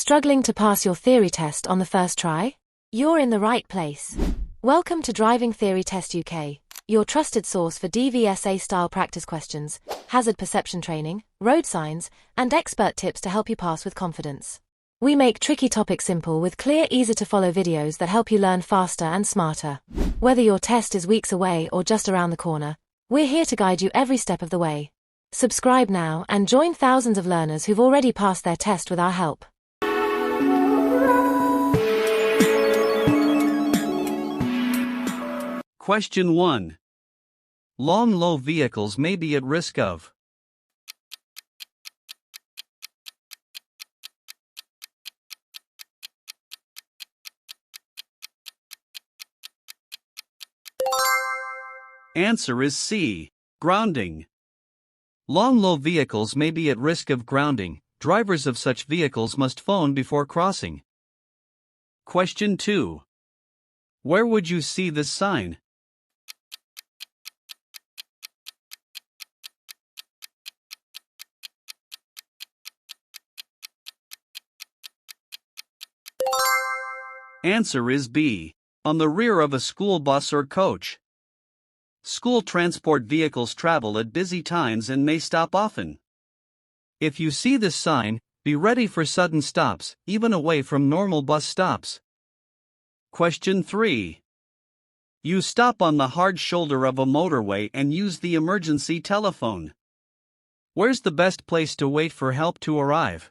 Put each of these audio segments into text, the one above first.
Struggling to pass your theory test on the first try? You're in the right place. Welcome to Driving Theory Test UK, your trusted source for DVSA-style practice questions, hazard perception training, road signs, and expert tips to help you pass with confidence. We make tricky topics simple with clear, easy-to-follow videos that help you learn faster and smarter. Whether your test is weeks away or just around the corner, we're here to guide you every step of the way. Subscribe now and join thousands of learners who've already passed their test with our help. Question 1. Long low vehicles may be at risk of Answer is C. Grounding. Long low vehicles may be at risk of grounding. Drivers of such vehicles must phone before crossing. Question 2. Where would you see this sign? Answer is B. On the rear of a school bus or coach. School transport vehicles travel at busy times and may stop often. If you see this sign, be ready for sudden stops, even away from normal bus stops. Question 3. You stop on the hard shoulder of a motorway and use the emergency telephone. Where's the best place to wait for help to arrive?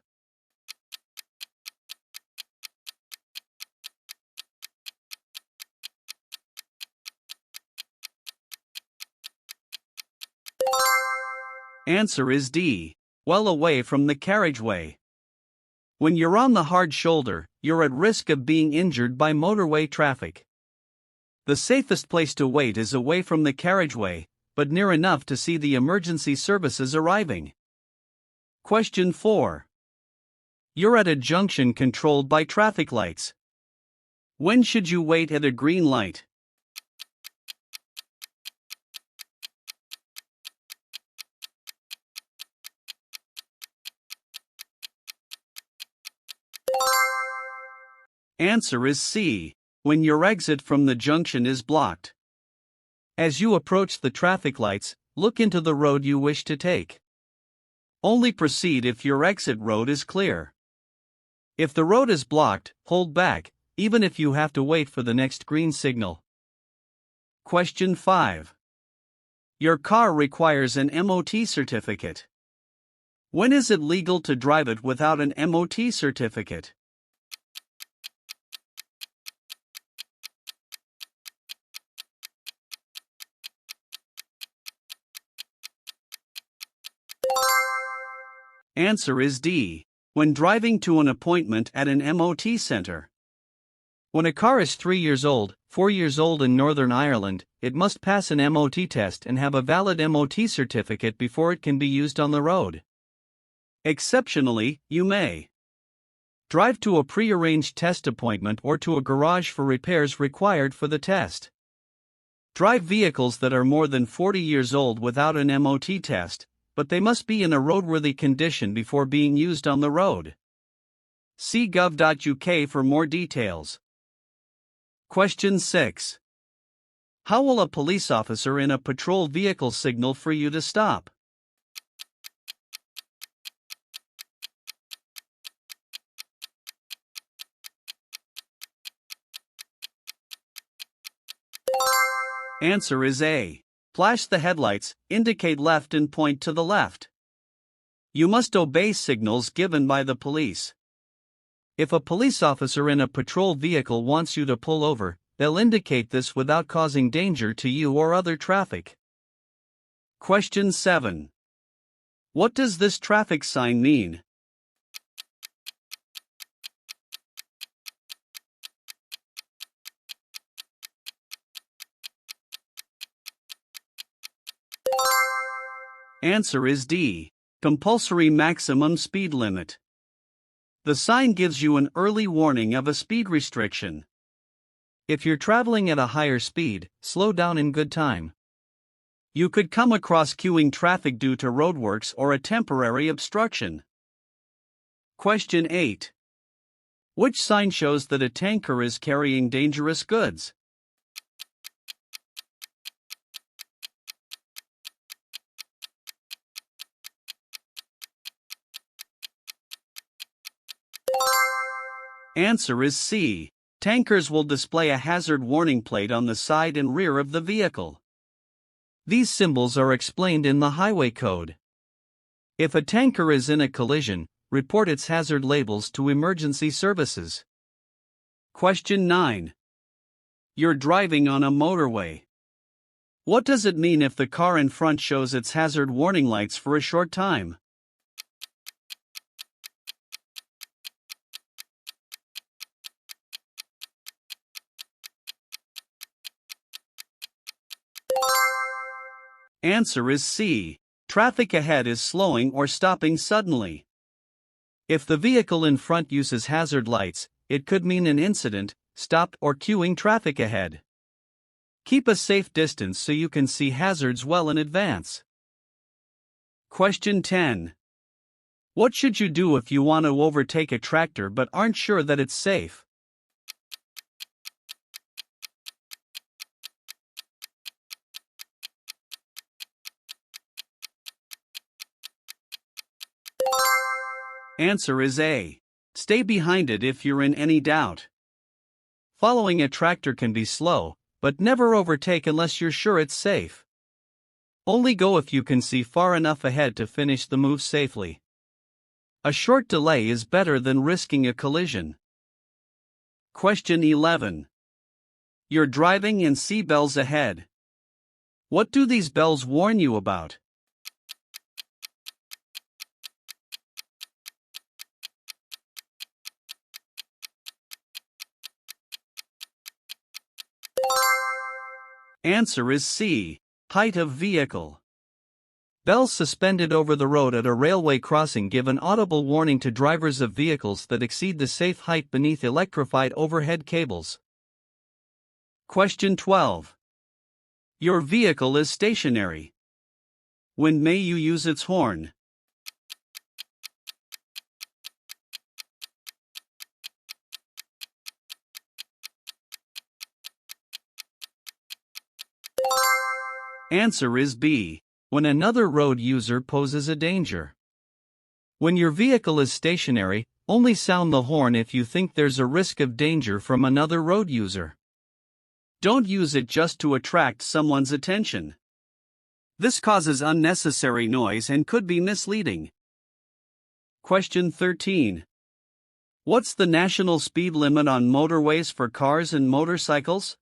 Answer is D. Well away from the carriageway. When you're on the hard shoulder, you're at risk of being injured by motorway traffic. The safest place to wait is away from the carriageway, but near enough to see the emergency services arriving. Question 4. You're at a junction controlled by traffic lights. When should you wait at a green light? Answer is C. When your exit from the junction is blocked. As you approach the traffic lights, look into the road you wish to take. Only proceed if your exit road is clear. If the road is blocked, hold back, even if you have to wait for the next green signal. Question 5. Your car requires an MOT certificate. When is it legal to drive it without an MOT certificate? Answer is D. When driving to an appointment at an MOT center. When a car is 3 years old, 4 years old in Northern Ireland, it must pass an MOT test and have a valid MOT certificate before it can be used on the road. Exceptionally, you may drive to a pre-arranged test appointment or to a garage for repairs required for the test. Drive vehicles that are more than 40 years old without an MOT test, but they must be in a roadworthy condition before being used on the road. See gov.uk for more details. Question 6. How will a police officer in a patrol vehicle signal for you to stop? Answer is A. Flash the headlights, indicate left and point to the left. You must obey signals given by the police. If a police officer in a patrol vehicle wants you to pull over, they'll indicate this without causing danger to you or other traffic. Question 7. What does this traffic sign mean? Answer is D. Compulsory maximum speed limit. The sign gives you an early warning of a speed restriction. If you're traveling at a higher speed, slow down in good time. You could come across queuing traffic due to roadworks or a temporary obstruction. Question 8. Which sign shows that a tanker is carrying dangerous goods? Answer is C. Tankers will display a hazard warning plate on the side and rear of the vehicle. These symbols are explained in the Highway Code. If a tanker is in a collision, report its hazard labels to emergency services. Question 9. You're driving on a motorway. What does it mean if the car in front shows its hazard warning lights for a short time? Answer is C. Traffic ahead is slowing or stopping suddenly. If the vehicle in front uses hazard lights, it could mean an incident, stopped or queuing traffic ahead. Keep a safe distance so you can see hazards well in advance. Question 10. What should you do if you want to overtake a tractor but aren't sure that it's safe? Answer is A. Stay behind it if you're in any doubt. Following a tractor can be slow, but never overtake unless you're sure it's safe. Only go if you can see far enough ahead to finish the move safely. A short delay is better than risking a collision. Question 11. You're driving and see bells ahead. What do these bells warn you about? Answer is C. Height of vehicle. Bells suspended over the road at a railway crossing give an audible warning to drivers of vehicles that exceed the safe height beneath electrified overhead cables. Question 12. Your vehicle is stationary. When may you use its horn? Answer is B. When another road user poses a danger. When your vehicle is stationary, only sound the horn if you think there's a risk of danger from another road user. Don't use it just to attract someone's attention. This causes unnecessary noise and could be misleading. Question 13. What's the national speed limit on motorways for cars and motorcycles?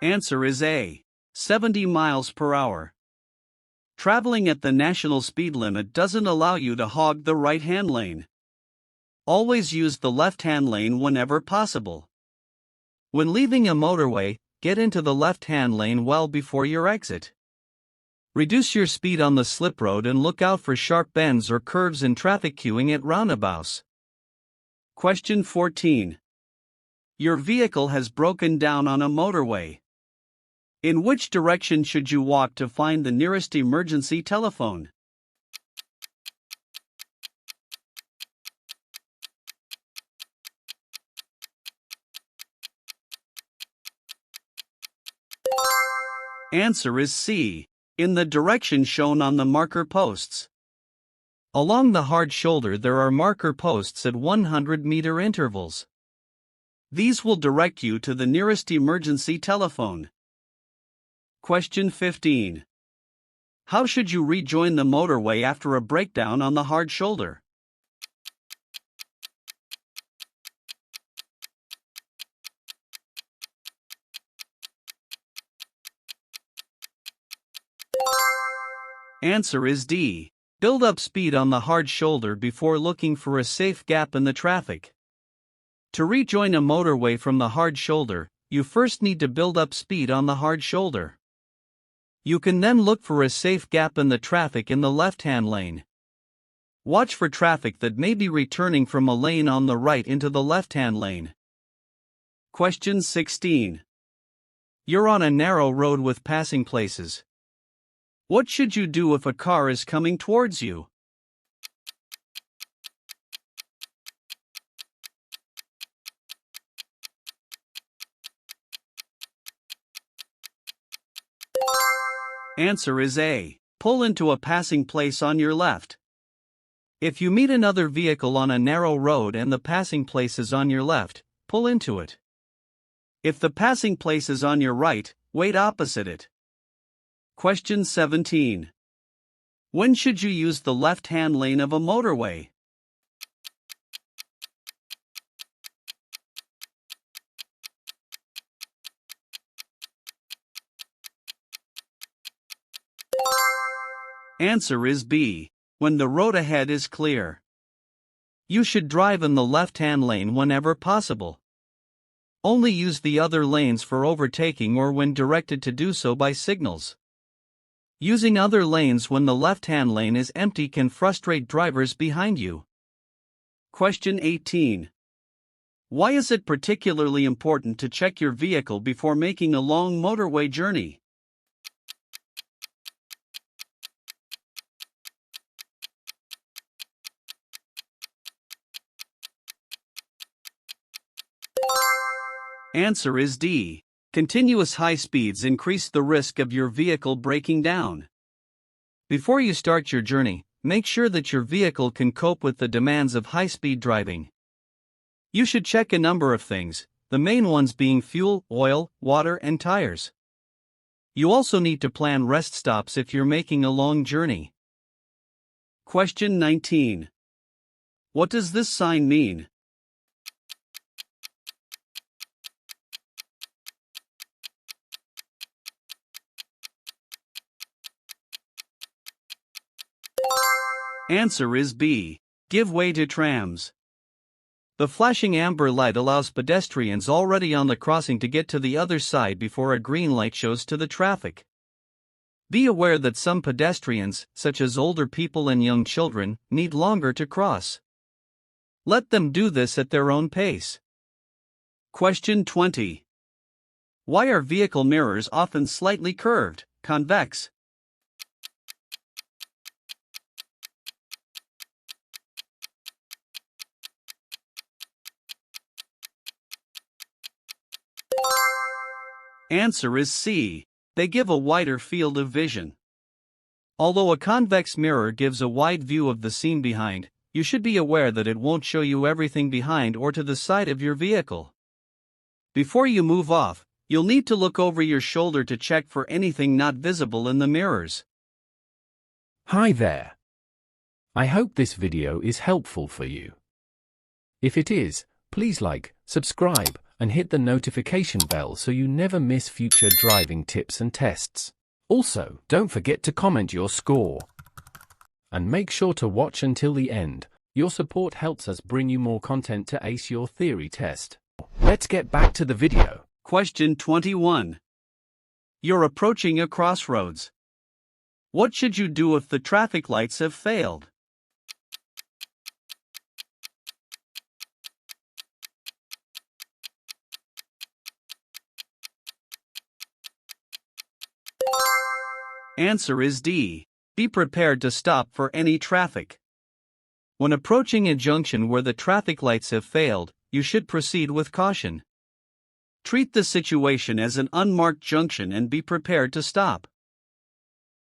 Answer is A. 70 miles per hour. Traveling at the national speed limit doesn't allow you to hog the right-hand lane. Always use the left-hand lane whenever possible. When leaving a motorway, get into the left-hand lane well before your exit. Reduce your speed on the slip road and look out for sharp bends or curves in traffic queuing at roundabouts. Question 14. Your vehicle has broken down on a motorway. In which direction should you walk to find the nearest emergency telephone? Answer is C. In the direction shown on the marker posts. Along the hard shoulder there are marker posts at 100-meter intervals. These will direct you to the nearest emergency telephone. Question 15. How should you rejoin the motorway after a breakdown on the hard shoulder? Answer is D. Build up speed on the hard shoulder before looking for a safe gap in the traffic. To rejoin a motorway from the hard shoulder, you first need to build up speed on the hard shoulder. You can then look for a safe gap in the traffic in the left-hand lane. Watch for traffic that may be returning from a lane on the right into the left-hand lane. Question 16. You're on a narrow road with passing places. What should you do if a car is coming towards you? Answer is A. Pull into a passing place on your left. If you meet another vehicle on a narrow road and the passing place is on your left, pull into it. If the passing place is on your right, wait opposite it. Question 17. When should you use the left-hand lane of a motorway? Answer is B. When the road ahead is clear. You should drive in the left-hand lane whenever possible. Only use the other lanes for overtaking or when directed to do so by signals. Using other lanes when the left-hand lane is empty can frustrate drivers behind you. Question 18. Why is it particularly important to check your vehicle before making a long motorway journey? Answer is D. Continuous high speeds increase the risk of your vehicle breaking down. Before you start your journey, make sure that your vehicle can cope with the demands of high-speed driving. You should check a number of things, the main ones being fuel, oil, water, and tires. You also need to plan rest stops if you're making a long journey. Question 19. What does this sign mean? Answer is B. Give way to trams. The flashing amber light allows pedestrians already on the crossing to get to the other side before a green light shows to the traffic. Be aware that some pedestrians, such as older people and young children, need longer to cross. Let them do this at their own pace. Question 20. Why are vehicle mirrors often slightly curved, convex? Answer is C. They give a wider field of vision. Although a convex mirror gives a wide view of the scene behind, you should be aware that it won't show you everything behind or to the side of your vehicle. Before you move off, you'll need to look over your shoulder to check for anything not visible in the mirrors. Hi there. I hope this video is helpful for you. If it is, please like, subscribe, and hit the notification bell so you never miss future driving tips and tests. Also, don't forget to comment your score. And make sure to watch until the end. Your support helps us bring you more content to ace your theory test. Let's get back to the video. Question 21. You're approaching a crossroads. What should you do if the traffic lights have failed? Answer is D. Be prepared to stop for any traffic. When approaching a junction where the traffic lights have failed, you should proceed with caution. Treat the situation as an unmarked junction and be prepared to stop.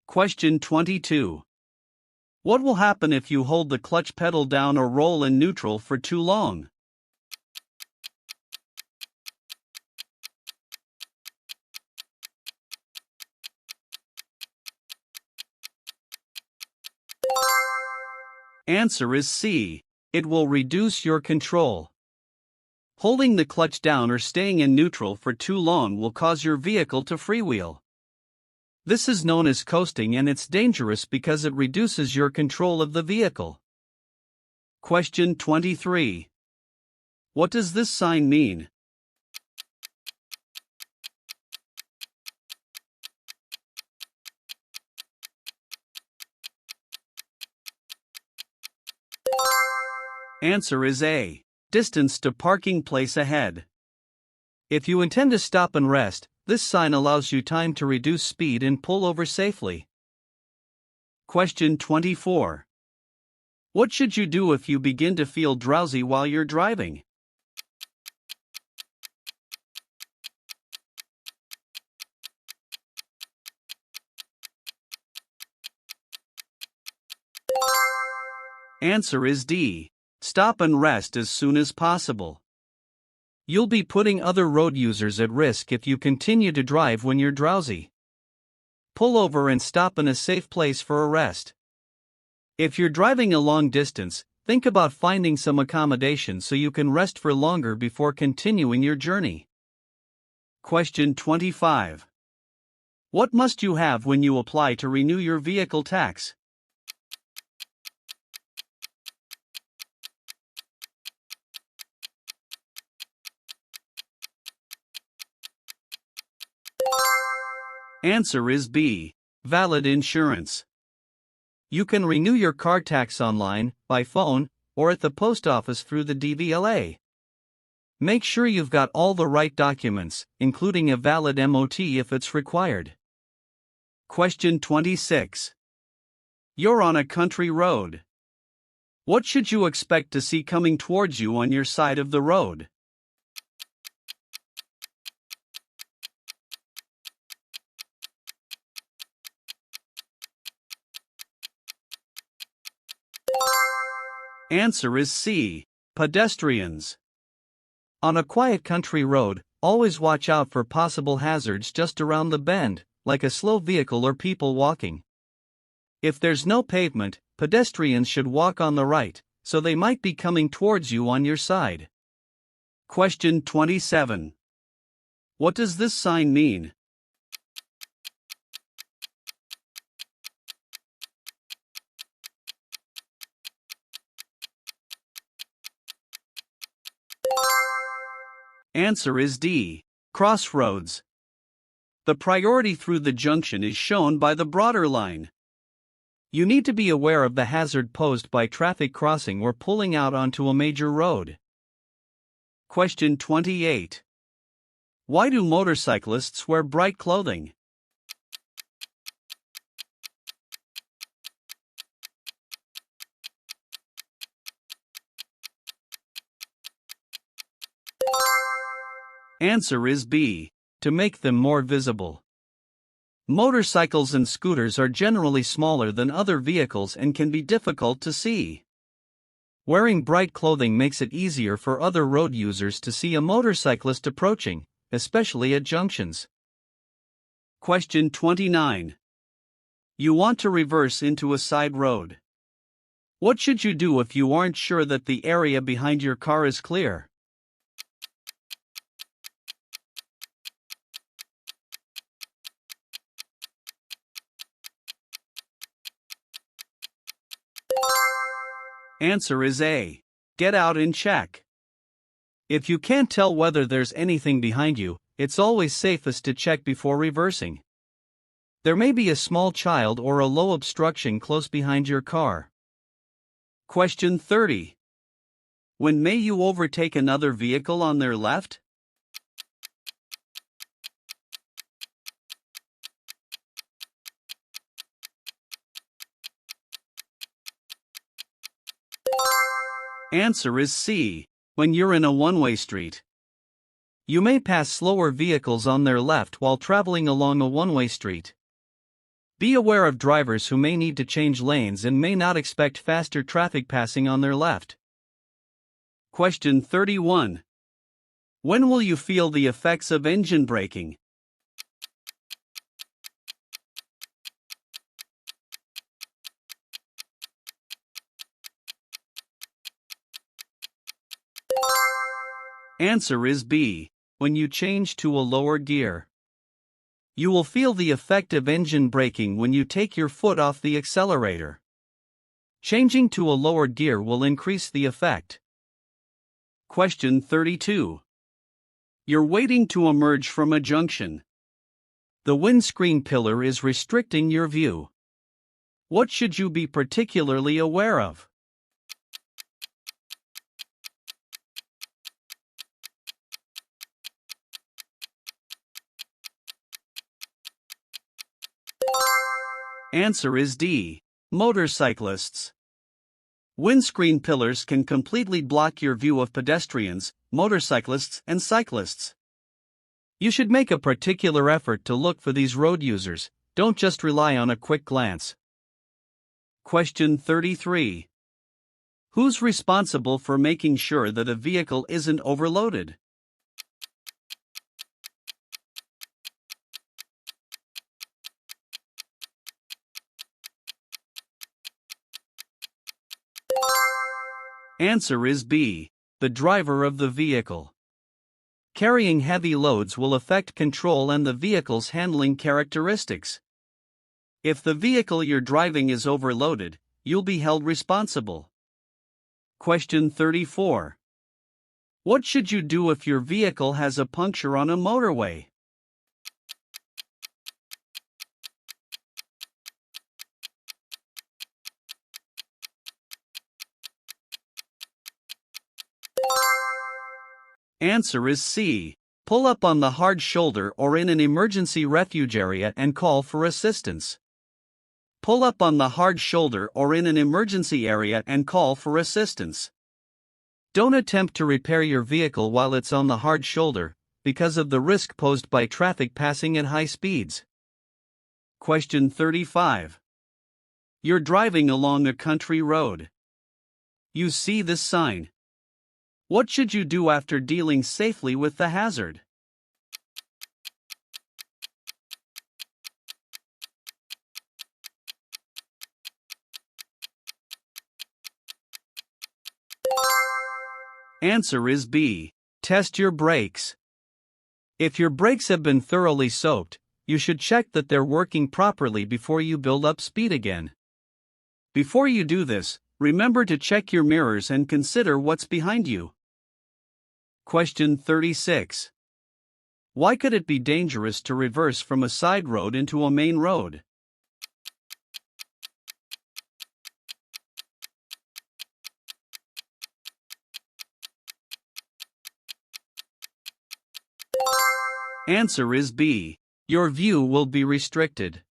Question 22. What will happen if you hold the clutch pedal down or roll in neutral for too long? Answer is C. It will reduce your control. Holding the clutch down or staying in neutral for too long will cause your vehicle to freewheel. This is known as coasting and it's dangerous because it reduces your control of the vehicle. Question 23. What does this sign mean? Answer is A. Distance to parking place ahead. If you intend to stop and rest, This sign allows you time to reduce speed and pull over safely. Question 24. What should you do if you begin to feel drowsy while you're driving? Answer is D. Stop and rest as soon as possible. You'll be putting other road users at risk if you continue to drive when you're drowsy. Pull over and stop in a safe place for a rest. If you're driving a long distance, think about finding some accommodation so you can rest for longer before continuing your journey. Question 25. What must you have when you apply to renew your vehicle tax? Answer is B. Valid insurance. You can renew your car tax online, by phone, or at the post office through the DVLA. Make sure you've got all the right documents, including a valid MOT if it's required. Question 26. You're on a country road. What should you expect to see coming towards you on your side of the road? Answer is C. Pedestrians. On a quiet country road, always watch out for possible hazards just around the bend, like a slow vehicle or people walking. If there's no pavement, pedestrians should walk on the right, so they might be coming towards you on your side. Question 27. What does this sign mean? Answer is D. Crossroads. The priority through the junction is shown by the broader line. You need to be aware of the hazard posed by traffic crossing or pulling out onto a major road. Question 28. Why do motorcyclists wear bright clothing? Answer is B. To make them more visible. Motorcycles and scooters are generally smaller than other vehicles and can be difficult to see. Wearing bright clothing makes it easier for other road users to see a motorcyclist approaching, especially at junctions. Question 29. You want to reverse into a side road. What should you do if you aren't sure that the area behind your car is clear? Answer is A. Get out and check. If you can't tell whether there's anything behind you, it's always safest to check before reversing. There may be a small child or a low obstruction close behind your car. Question 30. When may you overtake another vehicle on their left? Answer is C. When you're in a one-way street. You may pass slower vehicles on their left while traveling along a one-way street. Be aware of drivers who may need to change lanes and may not expect faster traffic passing on their left. Question 31. When will you feel the effects of engine braking? Answer is B. When you change to a lower gear. You will feel the effect of engine braking when you take your foot off the accelerator. Changing to a lower gear will increase the effect. Question 32. You're waiting to emerge from a junction. The windscreen pillar is restricting your view. What should you be particularly aware of? Answer is D. Motorcyclists. Windscreen pillars can completely block your view of pedestrians, motorcyclists, and cyclists. You should make a particular effort to look for these road users, don't just rely on a quick glance. Question 33. Who's responsible for making sure that a vehicle isn't overloaded? Answer is B. The driver of the vehicle. Carrying heavy loads will affect control and the vehicle's handling characteristics. If the vehicle you're driving is overloaded, you'll be held responsible. Question 34. What should you do if your vehicle has a puncture on a motorway? Answer is C. Pull up on the hard shoulder or in an emergency refuge area and call for assistance. Pull up on the hard shoulder or in an emergency area and call for assistance. Don't attempt to repair your vehicle while it's on the hard shoulder, because of the risk posed by traffic passing at high speeds. Question 35. You're driving along a country road. You see this sign. What should you do after dealing safely with the hazard? Answer is B. Test your brakes. If your brakes have been thoroughly soaked, you should check that they're working properly before you build up speed again. Before you do this, remember to check your mirrors and consider what's behind you. Question 36. Why could it be dangerous to reverse from a side road into a main road? Answer is B. Your view will be restricted.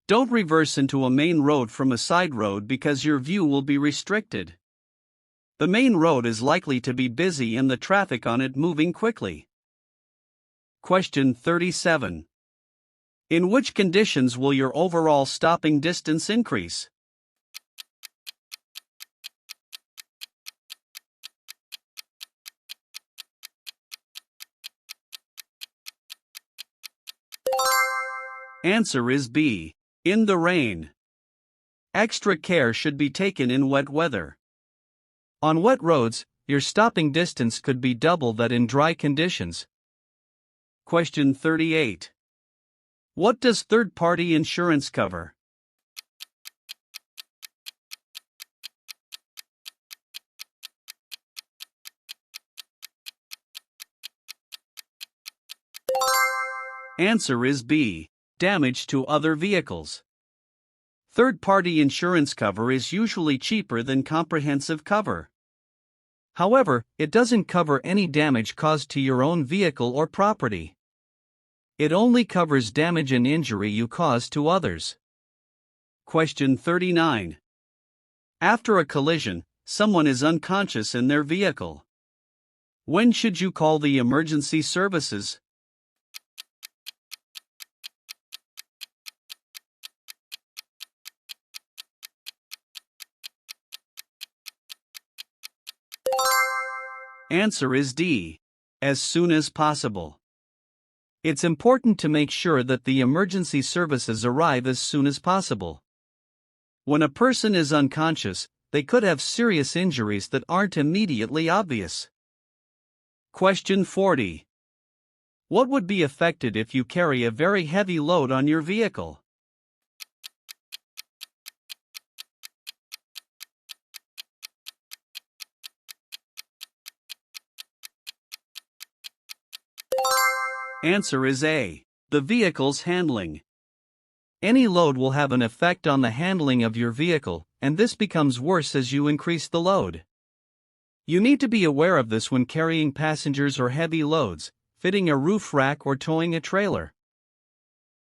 Don't reverse into a main road from a side road because your view will be restricted. The main road is likely to be busy and the traffic on it moving quickly. Question 37. In which conditions will your overall stopping distance increase? Answer is B. In the rain. Extra care should be taken in wet weather. On wet roads, your stopping distance could be double that in dry conditions. Question 38. What does third-party insurance cover? Answer is B. Damage to other vehicles. Third-party insurance cover is usually cheaper than comprehensive cover. However, it doesn't cover any damage caused to your own vehicle or property. It only covers damage and injury you cause to others. Question 39. After a collision, someone is unconscious in their vehicle. When should you call the emergency services? Answer is D. As soon as possible. It's important to make sure that the emergency services arrive as soon as possible. When a person is unconscious, they could have serious injuries that aren't immediately obvious. Question 40. What would be affected if you carry a very heavy load on your vehicle? Answer is A. The vehicle's handling. Any load will have an effect on the handling of your vehicle, and this becomes worse as you increase the load. You need to be aware of this when carrying passengers or heavy loads, fitting a roof rack or towing a trailer.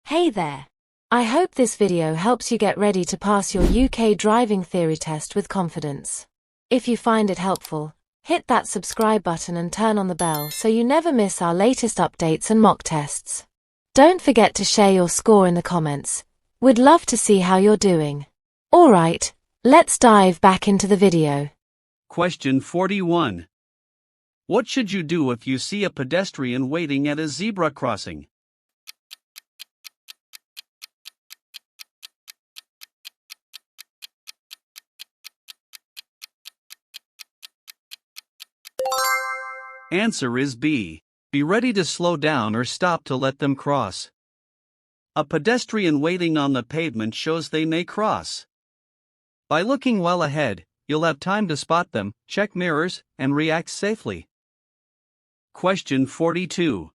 Hey there! I hope this video helps you get ready to pass your UK driving theory test with confidence. If you find it helpful, hit that subscribe button and turn on the bell so you never miss our latest updates and mock tests. Don't forget to share your score in the comments. We'd love to see how you're doing. Alright, let's dive back into the video. Question 41. What should you do if you see a pedestrian waiting at a zebra crossing? Answer is B. Be ready to slow down or stop to let them cross. A pedestrian waiting on the pavement shows they may cross. By looking well ahead, you'll have time to spot them, check mirrors, and react safely. Question 42.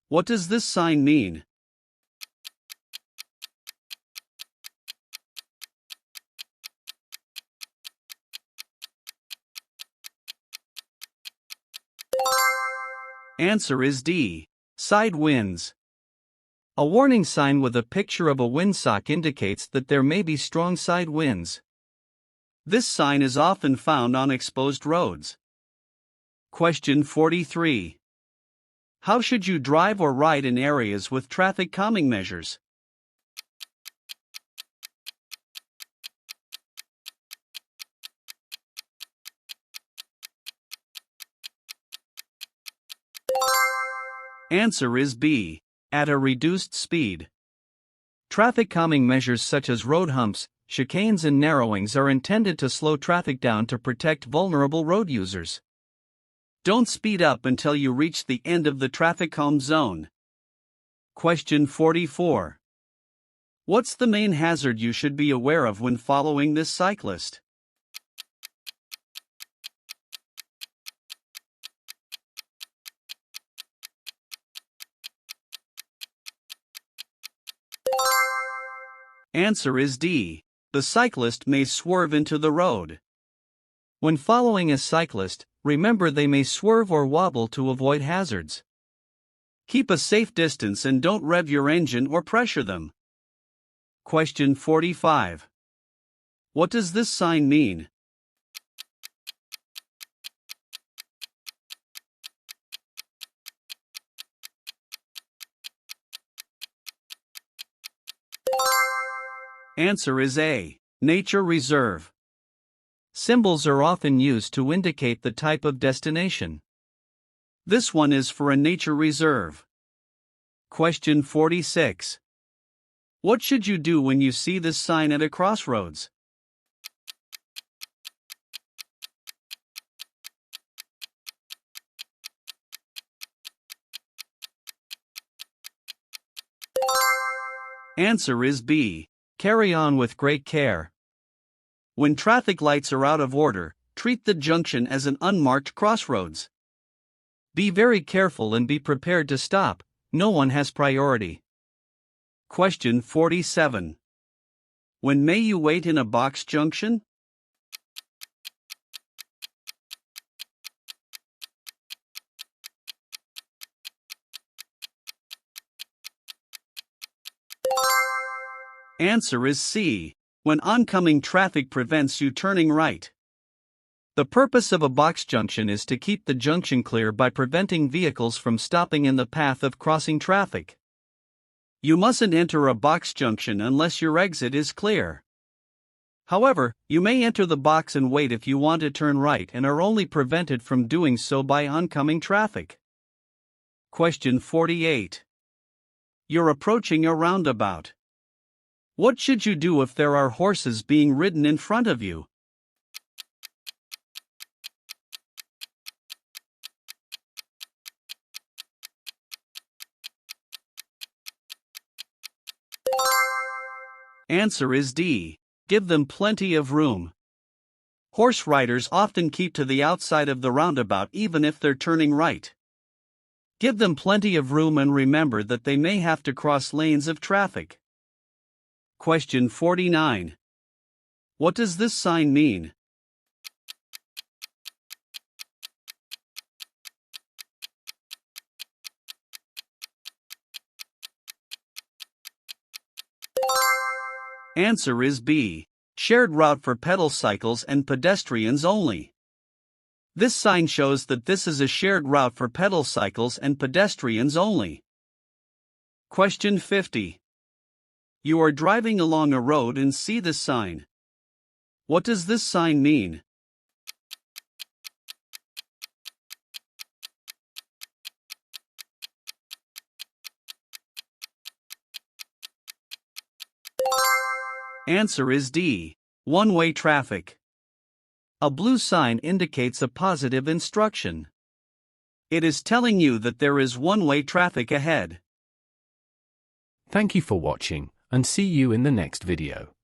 What does this sign mean? Answer is D. Side winds. A warning sign with a picture of a windsock indicates that there may be strong side winds. This sign is often found on exposed roads. Question 43. How should you drive or ride in areas with traffic calming measures? Answer is B. At a reduced speed. Traffic calming measures such as road humps, chicanes and narrowings are intended to slow traffic down to protect vulnerable road users. Don't speed up until you reach the end of the traffic calm zone. Question 44. What's the main hazard you should be aware of when following this cyclist? Answer is D. The cyclist may swerve into the road. When following a cyclist, remember they may swerve or wobble to avoid hazards. Keep a safe distance and don't rev your engine or pressure them. Question 45. What does this sign mean? Answer is A. Nature reserve. Symbols are often used to indicate the type of destination. This one is for a nature reserve. Question 46. What should you do when you see this sign at a crossroads? Answer is B. Carry on with great care. When traffic lights are out of order, treat the junction as an unmarked crossroads. Be very careful and be prepared to stop, no one has priority. Question 47. When may you wait in a box junction? Answer is C. When oncoming traffic prevents you turning right. The purpose of a box junction is to keep the junction clear by preventing vehicles from stopping in the path of crossing traffic. You mustn't enter a box junction unless your exit is clear. However, you may enter the box and wait if you want to turn right and are only prevented from doing so by oncoming traffic. Question 48. You're approaching a roundabout. What should you do if there are horses being ridden in front of you? Answer is D. Give them plenty of room. Horse riders often keep to the outside of the roundabout even if they're turning right. Give them plenty of room and remember that they may have to cross lanes of traffic. Question 49. What does this sign mean? Answer is B. Shared route for pedal cycles and pedestrians only. This sign shows that this is a shared route for pedal cycles and pedestrians only. Question 50. You are driving along a road and see this sign. What does this sign mean? Answer is D. One-way traffic. A blue sign indicates a positive instruction. It is telling you that there is one-way traffic ahead. Thank you for watching, and see you in the next video.